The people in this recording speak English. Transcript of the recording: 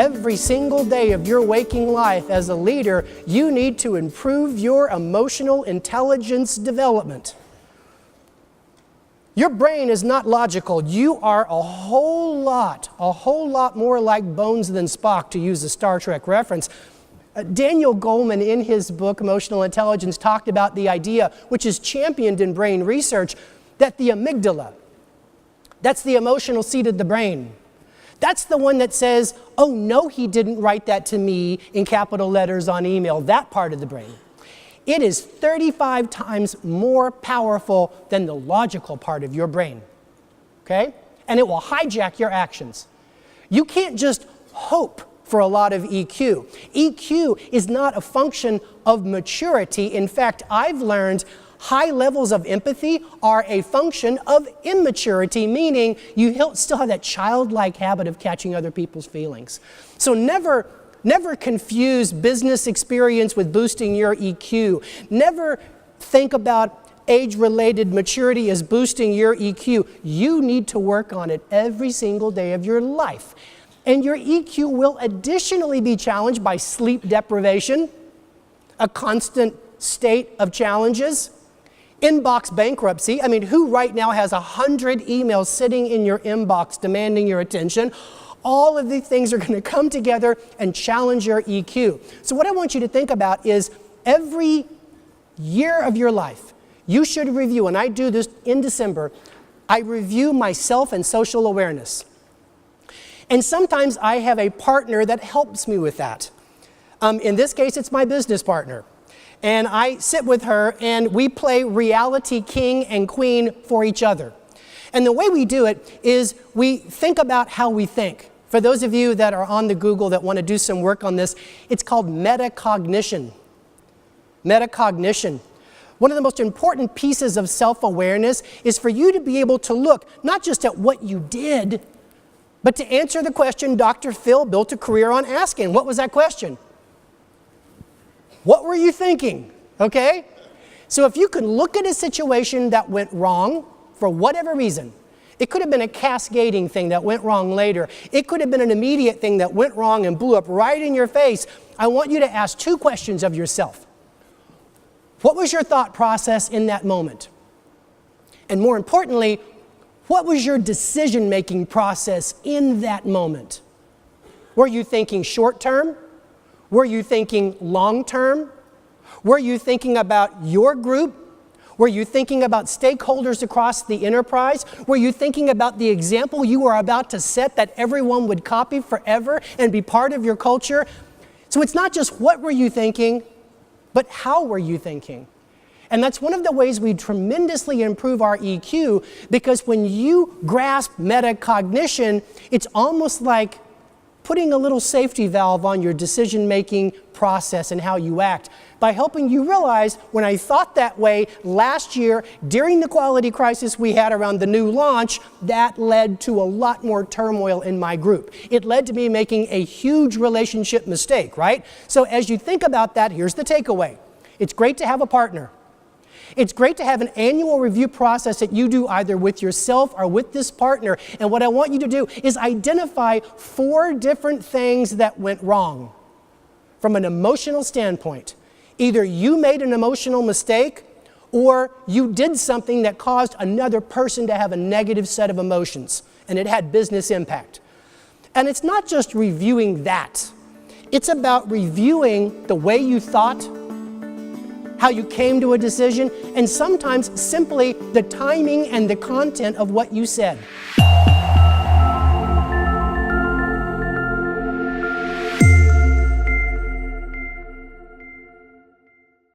every single day of your waking life as a leader, you need to improve your emotional intelligence development. Your brain is not logical. You are a whole lot more like Bones than Spock, to use a Star Trek reference. Daniel Goleman, in his book, Emotional Intelligence, talked about the idea, which is championed in brain research, that the amygdala, that's the emotional seat of the brain. That's the one that says, oh, no, he didn't write that to me in capital letters on email, that part of the brain. It is 35 times more powerful than the logical part of your brain, okay? And it will hijack your actions. You can't just hope for a lot of EQ. EQ is not a function of maturity. In fact, I've learned high levels of empathy are a function of immaturity, meaning you still have that childlike habit of catching other people's feelings. So never confuse business experience with boosting your EQ. Never think about age-related maturity as boosting your EQ. You need to work on it every single day of your life. And your EQ will additionally be challenged by sleep deprivation, a constant state of challenges, inbox bankruptcy. I mean, who right now has 100 emails sitting in your inbox demanding your attention? All of these things are going to come together and challenge your EQ. So what I want you to think about is every year of your life, you should review, and I do this in December, I review my self and social awareness. And sometimes I have a partner that helps me with that. In this case, it's my business partner. And I sit with her and we play reality king and queen for each other. And the way we do it is we think about how we think. For those of you that are on the Google that want to do some work on this, it's called metacognition. Metacognition. One of the most important pieces of self-awareness is for you to be able to look not just at what you did, but to answer the question Dr. Phil built a career on asking. What was that question? What were you thinking? Okay? So if you can look at a situation that went wrong for whatever reason, it could have been a cascading thing that went wrong later. It could have been an immediate thing that went wrong and blew up right in your face. I want you to ask two questions of yourself. What was your thought process in that moment? And more importantly, what was your decision-making process in that moment? Were you thinking short-term? Were you thinking long-term? Were you thinking about your group? Were you thinking about stakeholders across the enterprise? Were you thinking about the example you were about to set that everyone would copy forever and be part of your culture? So it's not just what were you thinking, but how were you thinking? And that's one of the ways we tremendously improve our EQ, because when you grasp metacognition, it's almost like putting a little safety valve on your decision-making process and how you act by helping you realize, when I thought that way last year during the quality crisis we had around the new launch, that led to a lot more turmoil in my group. It led to me making a huge relationship mistake, right? So as you think about that, here's the takeaway. It's great to have a partner. It's great to have an annual review process that you do either with yourself or with this partner. And what I want you to do is identify 4 different things that went wrong from an emotional standpoint. Either you made an emotional mistake or you did something that caused another person to have a negative set of emotions and it had business impact. And it's not just reviewing that. It's about reviewing the way you thought, how you came to a decision, and sometimes simply the timing and the content of what you said.